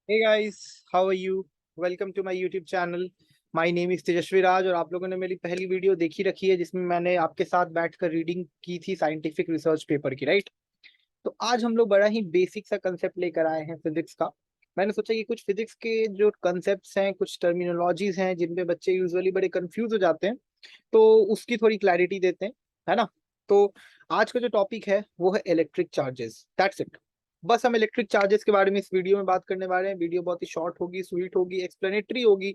Hey guys, how are you? Welcome to my YouTube channel. My name is तेजस्वी राज और आप लोगों ने मेरी पहली वीडियो देखी रखी है जिसमें मैंने आपके साथ बैठकर रीडिंग की थी साइंटिफिक रिसर्च पेपर की, राइट? तो आज हम लोग बड़ा ही बेसिक सा कंसेप्ट लेकर आए हैं फिजिक्स का। मैंने सोचा कि कुछ फिजिक्स के जो कंसेप्ट्स हैं, कुछ टर्मिनोलॉजीज हैं जिन पे बच्चे यूजुअली बड़े कंफ्यूज हो जाते हैं, तो उसकी थोड़ी क्लैरिटी देते हैं, है ना? तो आज का जो टॉपिक है वो है इलेक्ट्रिक चार्जेस, दैट्स इट। बस हम इलेक्ट्रिक चार्जेस के बारे में इस वीडियो में बात करने वाले हैं। वीडियो बहुत ही शॉर्ट होगी, स्वीट होगी, एक्सप्लेनेटरी होगी।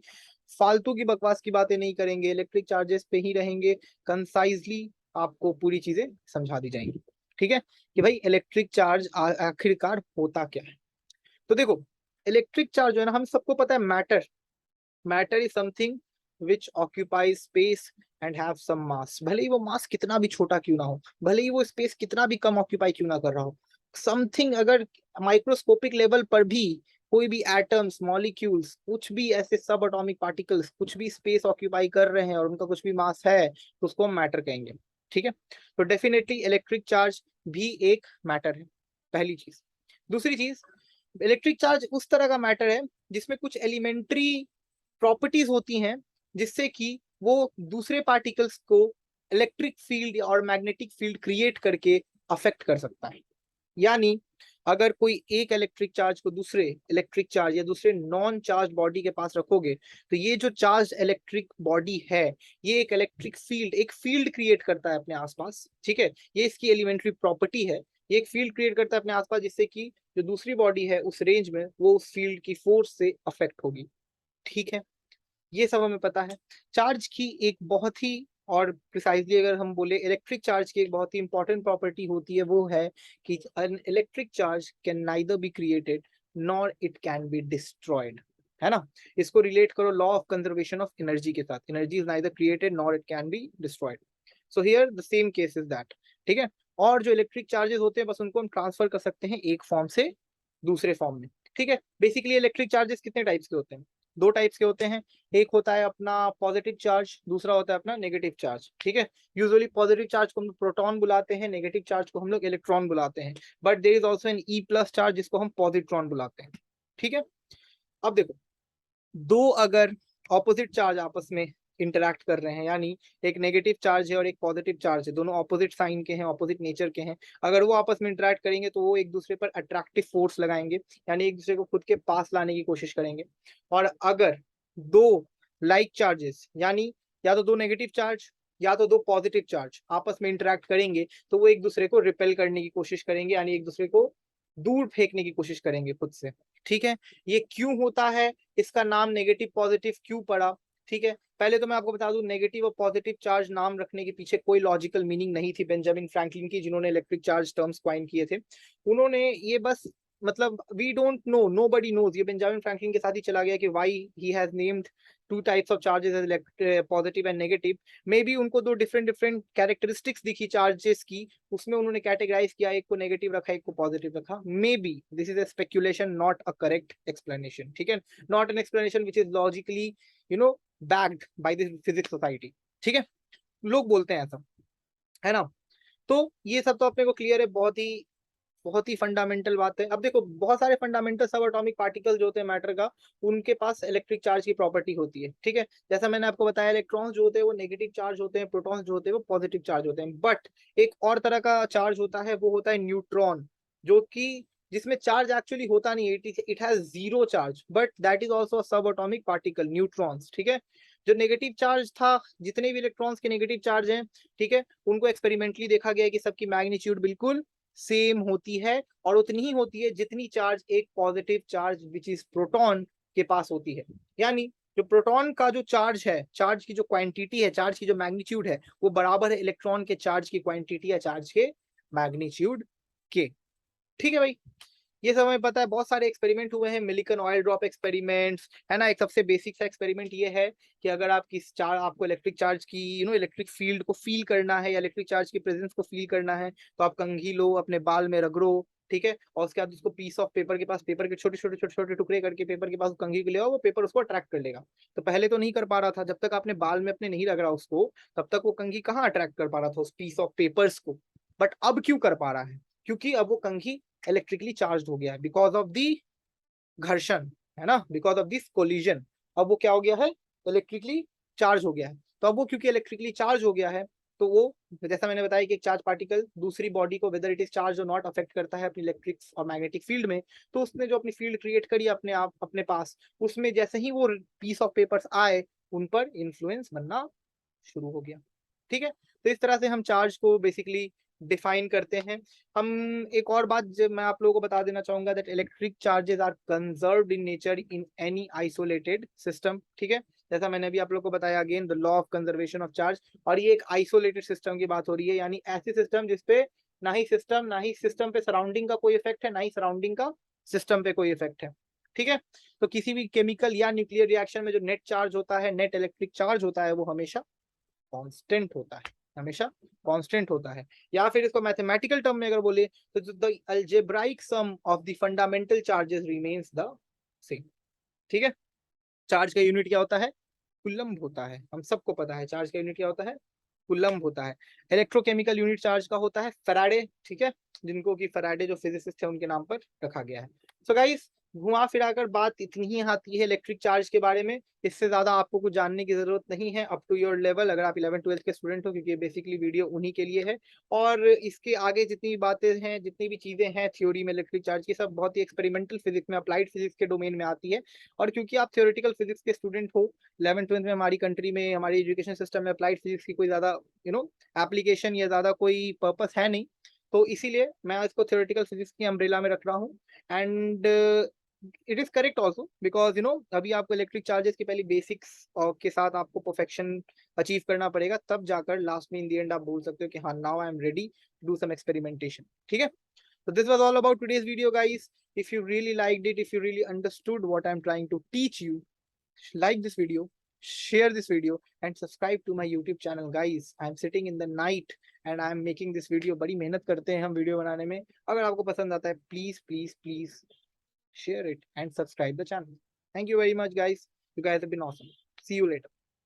फालतू की बकवास की बातें नहीं करेंगे, इलेक्ट्रिक चार्जेस पे ही रहेंगे। कंसाइजली आपको पूरी चीजें समझा दी जाएंगी, ठीक है? कि भाई इलेक्ट्रिक चार्ज आखिरकार होता क्या है। तो देखो, इलेक्ट्रिक चार्ज जो है ना, हम सबको पता है matter. Matter is something which occupies space and have some mass. भले ही वो मास कितना भी छोटा क्यों ना हो, भले ही वो स्पेस कितना भी कम ऑक्यूपाई क्यों ना कर रहा हो, समथिंग अगर माइक्रोस्कोपिक लेवल पर भी कोई भी एटम्स, मॉलिक्यूल्स, कुछ भी ऐसे सब एटॉमिक पार्टिकल्स कुछ भी स्पेस ऑक्यूपाई कर रहे हैं और उनका कुछ भी मास है, तो उसको हम मैटर कहेंगे, ठीक है? तो डेफिनेटली इलेक्ट्रिक चार्ज भी एक मैटर है, पहली चीज। दूसरी चीज, इलेक्ट्रिक चार्ज उस तरह का मैटर है जिसमें कुछ एलिमेंट्री प्रॉपर्टीज होती हैं जिससे कि वो दूसरे पार्टिकल्स को इलेक्ट्रिक फील्ड और मैग्नेटिक फील्ड क्रिएट करके अफेक्ट कर सकता है। यानी अगर कोई एक इलेक्ट्रिक चार्ज को दूसरे इलेक्ट्रिक चार्ज या दूसरे नॉन चार्ज बॉडी के पास रखोगे, तो ये जो चार्ज इलेक्ट्रिक बॉडी है, ये एक इलेक्ट्रिक फील्ड, एक फील्ड क्रिएट करता है अपने आसपास, ठीक है? ये इसकी एलिमेंट्री प्रॉपर्टी है। ये एक फील्ड क्रिएट करता है अपने आसपास जिससे कि जो दूसरी बॉडी है उस रेंज में वो उस फील्ड की फोर्स से अफेक्ट होगी, ठीक है? ये सब हमें पता है। चार्ज की एक बहुत ही, और प्रिसाइजली अगर हम बोले, इलेक्ट्रिक चार्ज की एक बहुत ही इंपॉर्टेंट प्रॉपर्टी होती है, वो है कि an electric charge can neither be created nor it can be destroyed, है ना? इसको रिलेट करो law of conservation of energy के साथ। Energy is neither created nor it can be destroyed. So here the same case is that, ठीक है? और जो इलेक्ट्रिक चार्जेस होते हैं बस उनको हम ट्रांसफर कर सकते हैं एक फॉर्म से दूसरे फॉर्म में, ठीक है? बेसिकली इलेक्ट्रिक चार्जेस कितने टाइप्स के होते हैं? दो टाइप्स के होते हैं। एक होता है अपना पॉजिटिव चार्ज, दूसरा होता है अपना नेगेटिव चार्ज, ठीक है? यूजुअली पॉजिटिव चार्ज को हम प्रोटॉन बुलाते हैं, नेगेटिव चार्ज को हम लोग इलेक्ट्रॉन बुलाते हैं। But there is also an E plus charge जिसको हम पॉजिट्रॉन बुलाते हैं, ठीक है? अब देखो, दो अगर ऑपोजिट चार्ज आपस में इंटरैक्ट कर रहे हैं, यानी एक नेगेटिव चार्ज है और एक पॉजिटिव चार्ज है, दोनों ऑपोजिट साइन के हैं, ऑपोजिट नेचर के हैं, अगर वो आपस में इंटरैक्ट करेंगे तो वो एक दूसरे पर अट्रैक्टिव फोर्स लगाएंगे, यानी एक दूसरे को खुद के पास लाने की कोशिश करेंगे। और अगर दो लाइक चार्जेस, यानी या तो दो नेगेटिव चार्ज या तो दो पॉजिटिव चार्ज आपस में इंटरैक्ट करेंगे, तो वो एक दूसरे को रिपेल करने की कोशिश करेंगे, यानी एक दूसरे को दूर फेंकने की कोशिश करेंगे खुद से, ठीक है? ये क्यों होता है, इसका नाम नेगेटिव पॉजिटिव क्यों पड़ा, ठीक है? पहले तो मैं आपको बता दूं, नेगेटिव और पॉजिटिव चार्ज नाम रखने के पीछे कोई लॉजिकल मीनिंग नहीं थी बेंजामिन फ्रैंकलिन की, जिन्होंने इलेक्ट्रिक चार्ज टर्म्स क्वाइन किए थे। उन्होंने ये बस, मतलब we don't know, nobody knows, ये बेंजामिन फ्रैंकलिन के साथ ही चला गया कि why he has named two types of charges as positive and negative. Maybe उनको दो डिफरेंट डिफरेंट कैरेक्टरिस्टिक्स दिखी चार्जेस की, उसमें उन्होंने कैटेगराइज किया, एक को नेगेटिव रखा, एक को पॉजिटिव रखा। May be this is a speculation, not a correct explanation, ठीक है? Not an explanation which is logically backed by the physics society, ठीक है? लोग बोलते हैं ऐसा, है ना? तो ये सब तो अपने को क्लियर है, बहुत ही फंडामेंटल बात है। अब देखो, बहुत सारे फंडामेंटल सब एटॉमिक पार्टिकल जो होते हैं मैटर का, उनके पास इलेक्ट्रिक चार्ज की प्रॉपर्टी होती है, ठीक है? जैसा मैंने आपको बताया, इलेक्ट्रॉन्स जो होते हैं वो नेगेटिव चार्ज होते हैं, प्रोटॉन्स जो होते हैं वो पॉजिटिव चार्ज होते हैं। बट एक और तरह का चार्ज होता है, वो होता है न्यूट्रॉन, जो कि जिसमें चार्ज एक्चुअली होता नहीं है, it has zero charge, but that is also सब एटॉमिक पार्टिकल, न्यूट्रॉन्स, ठीक है? जो नेगेटिव चार्ज था, जितने भी इलेक्ट्रॉन्स के नेगेटिव चार्ज हैं, ठीक है, उनको एक्सपेरिमेंटली देखा गया कि सबकी मैग्नीट्यूड बिल्कुल सेम होती है, और उतनी ही होती है जितनी चार्ज एक positive charge which is proton के पास होती है। यानी जो प्रोटॉन का जो चार्ज है, चार्ज की जो क्वांटिटी है, चार्ज की जो मैग्नीट्यूड है, वो बराबर है इलेक्ट्रॉन के चार्ज की क्वांटिटी या चार्ज के मैग्नीट्यूड के, ठीक है भाई? ये सब हमें पता है। बहुत सारे एक्सपेरिमेंट हुए हैं, मिलिकन ऑयल ड्रॉप एक्सपेरिमेंट्स, है ना? एक सबसे बेसिक सा एक्सपेरिमेंट ये है कि अगर आप किस चार्ज, आपको इलेक्ट्रिक चार्ज की इलेक्ट्रिक फील्ड को फील करना है या इलेक्ट्रिक चार्ज की प्रेजेंस को फील करना है, तो आप कंघी लो, अपने बाल में रगड़ो, ठीक है? और उसके बाद उसको पीस ऑफ पेपर के पास, पेपर के छोटे छोटे छोटे छोटे टुकड़े करके पेपर के पास कंघी को ले आओ, वो पेपर उसको अट्रैक्ट कर लेगा। तो पहले तो नहीं कर पा रहा था, जब तक आपने बाल में अपने नहीं रगड़ा उसको, तब तक वो कंघी कहाँ अट्रैक्ट कर पा रहा था उस पीस ऑफ पेपर्स को। बट अब क्यों कर पा रहा है? क्योंकि अब वो कंघी इलेक्ट्रिकली चार्ज हो गया है, बिकॉज ऑफ दी घर्षण, है ना, बिकॉज ऑफ दिस कोलिजन। अब वो क्या हो गया है, इलेक्ट्रिकली चार्ज हो गया है। तो अब वो क्योंकि इलेक्ट्रिकली चार्ज हो गया है, तो वो जैसा मैंने बताया कि एक चार्ज पार्टिकल दूसरी बॉडी को वेदर इट इज चार्ज और नॉट अफेक्ट करता है अपनी इलेक्ट्रिक और मैग्नेटिक फील्ड में। तो उसने जो अपनी फील्ड क्रिएट करी अपने आप अपने पास, उसमें जैसे ही वो पीस ऑफ पेपर्स आए, उन पर इन्फ्लुएंस बनना शुरू हो गया। ठीक है, तो इस तरह से हम चार्ज को बेसिकली डिफाइन करते हैं। हम एक और बात जो मैं आप लोगों को बता देना चाहूंगा, that electric charges are conserved in nature in any isolated system. ठीक है, जैसा मैंने अभी आप लोगों को बताया, again the law of conservation of charge. और ये एक आइसोलेटेड सिस्टम की बात हो रही है, यानी ऐसी सिस्टम जिसपे ना ही सिस्टम पे सराउंडिंग का कोई इफेक्ट है, ना ही सराउंडिंग का सिस्टम पे कोई इफेक्ट है। ठीक है, तो किसी भी केमिकल या न्यूक्लियर रिएक्शन में जो नेट चार्ज होता है, नेट इलेक्ट्रिक चार्ज होता है, वो हमेशा कांस्टेंट होता है, हमेशा कांस्टेंट होता है। या फिर इसको मैथमेटिकल टर्म में अगर बोले तो the algebraic sum of the fundamental charges remains the same. ठीक है, चार्ज का यूनिट क्या होता है, कूलम्ब होता है। हम सबको पता है चार्ज का यूनिट क्या होता है, कूलम्ब होता है। इलेक्ट्रोकेमिकल यूनिट चार्ज का होता है फैराडे। ठीक है, जिनको कि फैराडे जो फिजिसिस्ट है उनके नाम पर रखा गया है। सो गाइस, घुमा फिराकर बात इतनी ही आती है इलेक्ट्रिक चार्ज के बारे में। इससे ज्यादा आपको कुछ जानने की जरूरत नहीं है, अप टू योर लेवल, अगर आप 11th-12th के स्टूडेंट हो, क्योंकि बेसिकली वीडियो उन्हीं के लिए है। और इसके आगे जितनी भी बातें हैं, जितनी भी चीजें हैं थ्योरी में इलेक्ट्रिक चार्ज की, सब बहुत ही एक्सपेरिमेंटल फिजिक्स में, अप्लाइड फिजिक्स के डोमेन में आती है। और क्योंकि आप थ्योरेटिकल फिजिक्स के स्टूडेंट हो, 11th-12th में हमारी कंट्री में, हमारी एजुकेशन सिस्टम में अप्लाइड फिजिक्स की कोई ज्यादा एप्लीकेशन या ज्यादा कोई पर्पस है नहीं, तो इसीलिए मैं इसको थ्योरेटिकल फिजिक्स की अम्ब्रेला में रख रहा हूँ। And it is correct also, because अभी आपको इलेक्ट्रिक चार्जेस की पहली बेसिक्स के साथ आपको परफेक्शन अचीव करना पड़ेगा, तब जाकर लास्ट में इन दी एंड आप बोल सकते हो कि हाँ, now I am ready to do some experimentation. ठीक है, so this was all about today's video, guys. If you really liked it, if you really understood what I'm trying to teach you, like this video, share this video, and subscribe to my YouTube channel, guys. I'm sitting in the night and I'm making this video. बड़ी मेहनत करते हैं हम video बनाने में। अगर आपको पसंद आता है, please please please share it and subscribe the channel. Thank you very much, guys. You guys have been awesome. See you later.